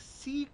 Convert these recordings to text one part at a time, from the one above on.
C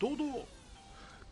2-2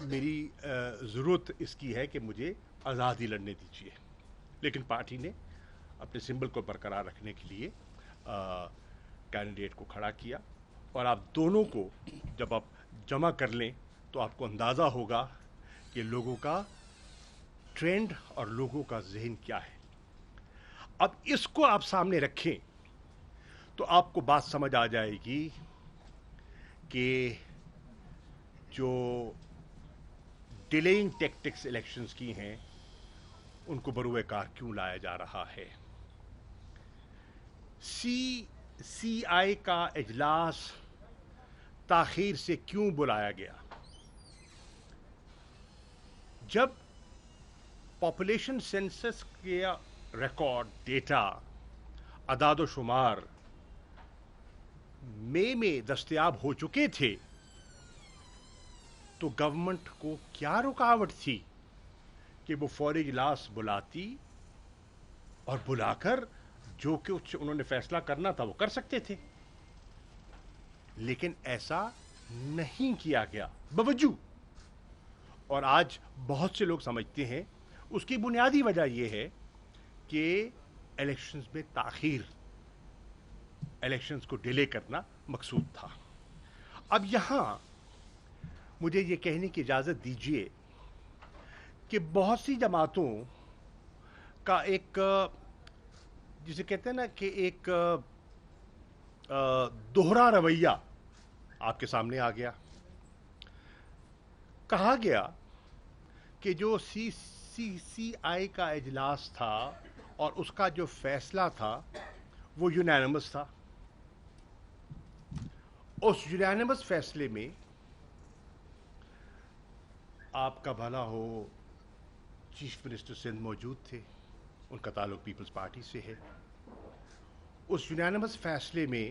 میری ضرورت اس کی ہے کہ مجھے آزادی لڑنے دیجیے، لیکن پارٹی نے اپنے سمبل کو برقرار رکھنے کے لیے کینڈیڈیٹ کو کھڑا کیا، اور آپ دونوں کو جب آپ جمع کر لیں تو آپ کو اندازہ ہوگا کہ لوگوں کا ٹرینڈ اور لوگوں کا ذہن کیا ہے۔ اب اس کو آپ سامنے رکھیں تو آپ کو بات سمجھ آ جائے گی کہ جو ڈیلیئنگ ٹیکٹکس الیکشنز کی ہیں ان کو بروئے کار کیوں لایا جا رہا ہے۔ سی آئی کا اجلاس تاخیر سے کیوں بلایا گیا؟ جب پاپولیشن سینسس کے ریکارڈ ڈیٹا اعداد و شمار مئی میں دستیاب ہو چکے تھے تو گورنمنٹ کو کیا رکاوٹ تھی کہ وہ فوری اجلاس بلاتی اور بلا کر جو کہ انہوں نے فیصلہ کرنا تھا وہ کر سکتے تھے، لیکن ایسا نہیں کیا گیا باوجود۔ اور آج بہت سے لوگ سمجھتے ہیں اس کی بنیادی وجہ یہ ہے کہ الیکشنز میں تاخیر، الیکشنز کو ڈیلے کرنا مقصود تھا۔ اب یہاں مجھے یہ کہنے کی اجازت دیجیے کہ بہت سی جماعتوں کا ایک، جسے کہتے ہیں نا کہ ایک دوہرا رویہ آپ کے سامنے آ گیا۔ کہا گیا کہ جو سی آئی کا اجلاس تھا اور اس کا جو فیصلہ تھا وہ یونینمس تھا۔ اس یونینمس فیصلے میں آپ کا بھلا ہو چیف منسٹر سندھ موجود تھے، ان کا تعلق پیپلز پارٹی سے ہے۔ اس یونینمس فیصلے میں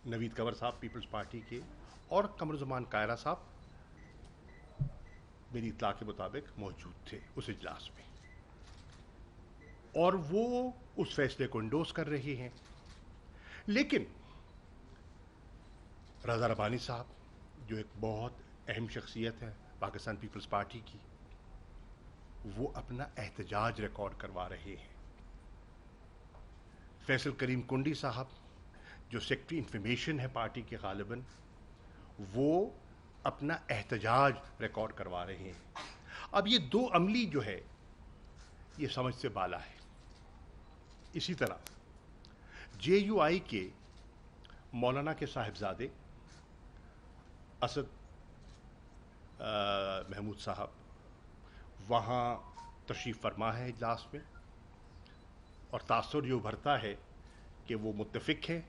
نوید کنور صاحب پیپلز پارٹی کے اور قمر زمان کائرہ صاحب میری اطلاع کے مطابق موجود تھے اس اجلاس میں، اور وہ اس فیصلے کو انڈورس کر رہے ہیں۔ لیکن رضا ربانی صاحب جو ایک بہت اہم شخصیت ہے پاکستان پیپلز پارٹی کی، وہ اپنا احتجاج ریکارڈ کروا رہے ہیں۔ فیصل کریم کنڈی صاحب جو سیکرٹری انفارمیشن ہے پارٹی کے غالباً، وہ اپنا احتجاج ریکارڈ کروا رہے ہیں۔ اب یہ دو عملی جو ہے یہ سمجھ سے بالا ہے۔ اسی طرح جے یو آئی کے مولانا کے صاحبزادے اسد محمود صاحب وہاں تشریف فرما ہے اجلاس میں، اور تاثر یہ ابھرتا ہے کہ وہ متفق ہیں،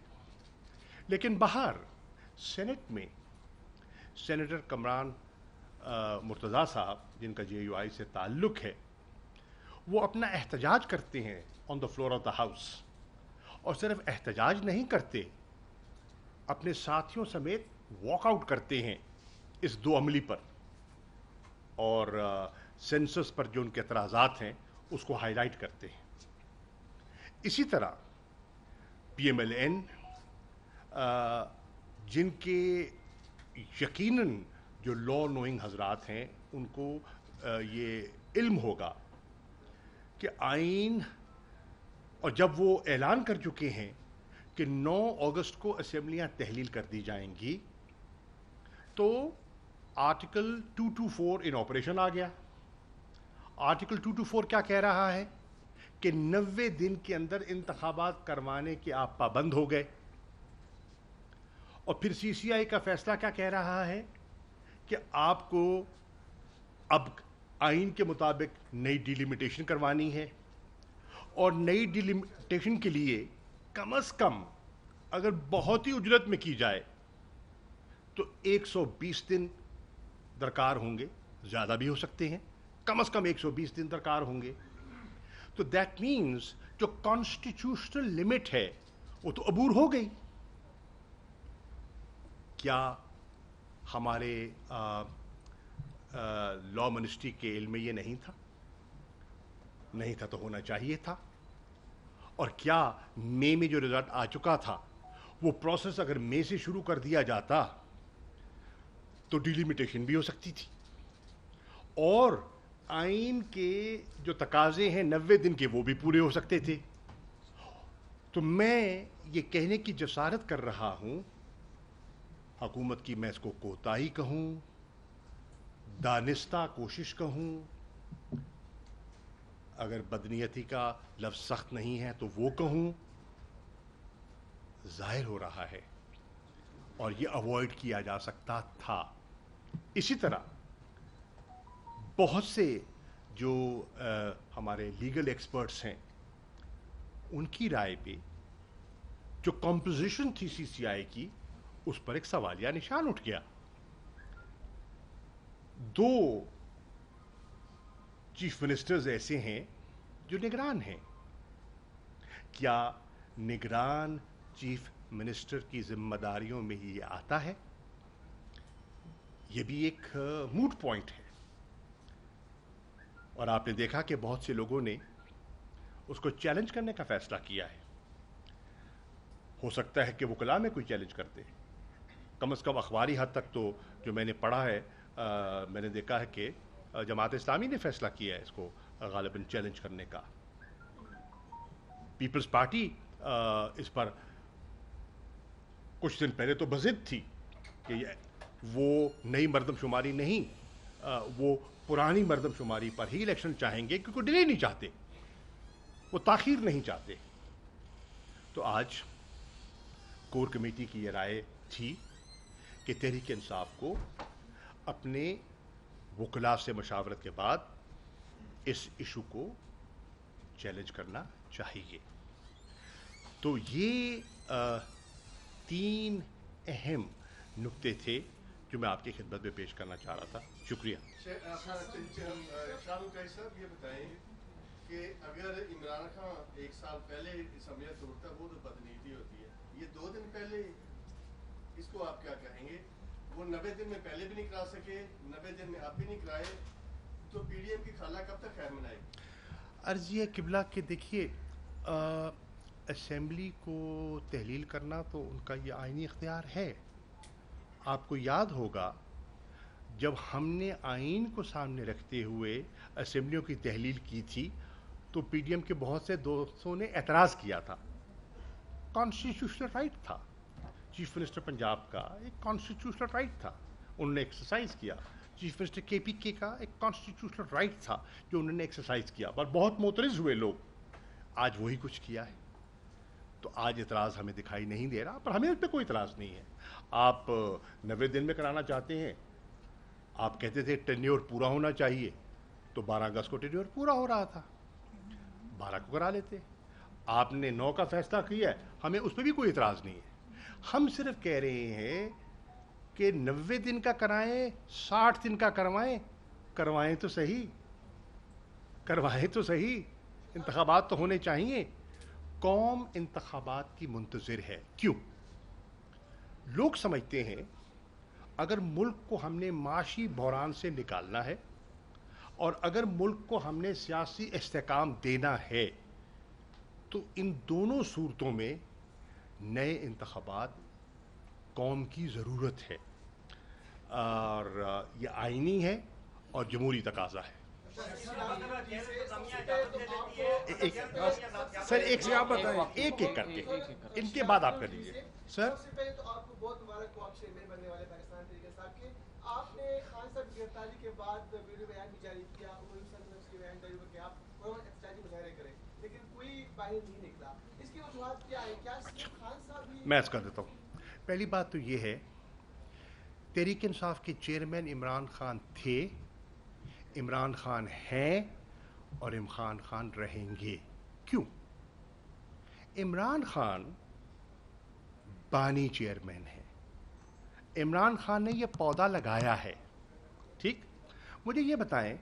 لیکن باہر سینٹ میں سینیٹر کمران مرتضیٰ صاحب جن کا جے یو آئی سے تعلق ہے، وہ اپنا احتجاج کرتے ہیں on the floor of the house, اور صرف احتجاج نہیں کرتے، اپنے ساتھیوں سمیت واک آؤٹ کرتے ہیں اس دو عملی پر، اور سینسس پر جو ان کے اعتراضات ہیں اس کو ہائی لائٹ کرتے ہیں۔ اسی طرح پی ایم ایل این جن کے یقیناً جو لا نوئنگ حضرات ہیں ان کو یہ علم ہوگا کہ آئین، اور جب وہ اعلان کر چکے ہیں کہ 9 اگست کو اسمبلیاں تحلیل کر دی جائیں گی، تو آرٹیکل 224 ان آپریشن آ گیا۔ آرٹیکل 224 کیا کہہ رہا ہے کہ 90 دن کے اندر انتخابات کروانے کے آپ پابند ہو گئے، اور پھر سی سی آئی کا فیصلہ کیا کہہ رہا ہے کہ آپ کو اب آئین کے مطابق نئی ڈیلیمیٹیشن کروانی ہے، اور نئی ڈیلیمیٹیشن کے لیے کم از کم اگر بہت ہی اجرت میں کی جائے تو 120 دن درکار ہوں گے، زیادہ بھی ہو سکتے ہیں، کم از کم 120 دن درکار ہوں گے۔ تو دیٹ مینز جو کانسٹیٹیوشنل لمٹ ہے وہ تو عبور ہو گئی۔ کیا ہمارے لا منسٹری کے علم میں یہ نہیں تھا؟ نہیں تھا تو ہونا چاہیے تھا۔ اور کیا مئی میں جو رزلٹ آ چکا تھا وہ پروسیس اگر مئی سے شروع کر دیا جاتا تو ڈیلیمیٹیشن بھی ہو سکتی تھی، اور آئین کے جو تقاضے ہیں 90 دن کے وہ بھی پورے ہو سکتے تھے۔ تو میں یہ کہنے کی جسارت کر رہا ہوں، حکومت کی میں اس کو کوتاہی کہوں، دانستہ کوشش کہوں، اگر بدنیتی کا لفظ سخت نہیں ہے تو وہ کہوں، ظاہر ہو رہا ہے اور یہ اوائڈ کیا جا سکتا تھا۔ اسی طرح بہت سے جو ہمارے لیگل ایکسپرٹس ہیں، ان کی رائے پہ جو کمپوزیشن تھی سی سی آئی کی، اس پر ایک سوالیہ نشان اٹھ گیا۔ دو چیف منسٹرز ایسے ہیں جو نگران ہیں، کیا نگران چیف منسٹر کی ذمہ داریوں میں ہی یہ آتا ہے؟ یہ بھی ایک موٹ پوائنٹ ہے، اور آپ نے دیکھا کہ بہت سے لوگوں نے اس کو چیلنج کرنے کا فیصلہ کیا ہے۔ ہو سکتا ہے کہ وکلاء میں کوئی چیلنج کرتے، کم از کم اخباری حد تک تو جو میں نے پڑھا ہے، میں نے دیکھا ہے کہ جماعت اسلامی نے فیصلہ کیا ہے اس کو غالباً چیلنج کرنے کا۔ پیپلز پارٹی اس پر کچھ دن پہلے تو بضد تھی کہ وہ نئی مردم شماری نہیں، وہ پرانی مردم شماری پر ہی الیکشن چاہیں گے، کیونکہ ڈیلے نہیں چاہتے، وہ تاخیر نہیں چاہتے۔ تو آج کور کمیٹی کی یہ رائے تھی کہ تحریک انصاف کو اپنے وکلاء سے مشاورت کے بعد اس ایشو کو چیلنج کرنا چاہیے۔ تو یہ تین اہم نکتے تھے جو میں آپ کی خدمت میں پیش کرنا چاہ رہا تھا۔ شکریہ۔ شاہ رخ صاحب یہ بتائیں کہ اگر عمران خان 1 سال پہلے اسمبلیاں توڑتا وہ تو بدنیتی ہوتی ہے، یہ 2 دن پہلے اس کو آپ کیا کہیں گے؟ وہ 90 دن میں پہلے بھی نہیں کرا سکے، 90 دن میں اب بھی نہیں کرائے، تو پی ڈی ایم کی خالہ کب تک خیر منائے گی؟ عرض یہ قبلہ کہ دیکھیے، اسمبلی کو تحلیل کرنا تو ان کا یہ آئینی اختیار ہے۔ آپ کو یاد ہوگا جب ہم نے آئین کو سامنے رکھتے ہوئے اسمبلیوں کی تحلیل کی تھی تو پی ڈی ایم کے بہت سے دوستوں نے اعتراض کیا تھا۔ کانسٹیٹیوشنل رائٹ تھا، چیف منسٹر پنجاب کا ایک کانسٹیٹیوشنل رائٹ تھا، انہوں نے ایکسرسائز کیا۔ چیف منسٹر کے پی کے کا ایک کانسٹیٹیوشنل رائٹ تھا جو انہوں نے ایکسرسائز کیا، پر بہت معترض ہوئے لوگ۔ آج وہی کچھ کیا ہے، تو آج اعتراض ہمیں دکھائی نہیں دے رہا، پر ہمیں اس پہ کوئی اعتراض نہیں ہے۔ آپ 90 دن میں کرانا چاہتے ہیں، آپ کہتے تھے ٹینیور پورا ہونا چاہیے، تو 12 اگست کو ٹینیور پورا ہو رہا تھا، 12 کو کرا لیتے۔ آپ نے 9 کا فیصلہ کیا ہے، ہمیں اس پہ بھی کوئی اعتراض نہیں ہے۔ ہم صرف کہہ رہے ہیں کہ 90 دن کا کرائیں، 60 دن کا کروائیں تو صحیح، کروائیں تو صحیح۔ انتخابات تو ہونے چاہیے۔ قوم انتخابات کی منتظر ہے۔ کیوں؟ لوگ سمجھتے ہیں اگر ملک کو ہم نے معاشی بحران سے نکالنا ہے اور اگر ملک کو ہم نے سیاسی استحکام دینا ہے تو ان دونوں صورتوں میں نئے انتخابات قوم کی ضرورت ہے، اور یہ آئینی ہے اور جمہوری تقاضا ہے۔ سر ایک سے آپ بتائیں، ایک ایک کر کے ان کے بعد آپ کر لیجیے۔ سر سب سے پہلے تو آپ کو بہت مبارک ہو، آپ چیئرمین بننے والے پاکستان تحریک انصاف کے۔ آپ نے خان صاحب کی گرفتاری کے بعد ویڈیو بیان بھی جاری کیا، کی بیان جاری ہوا کہ آپ قومی احتجاجی مظاہرے کریں، لیکن کوئی باہر نہیں نکلا۔ اس کی وجوہات کیا ہے؟ کیا صرف خان صاحب ہی؟ میں عرض کر دیتا ہوں۔ پہلی بات تو یہ ہے، تحریک انصاف کے چیئرمین عمران خان تھے، عمران خان ہیں اور عمران خان رہیں گے۔ کیوں؟ عمران خان بانی چیئرمین ہے، عمران خان نے یہ پودا لگایا ہے۔ ٹھیک؟ مجھے یہ بتائیں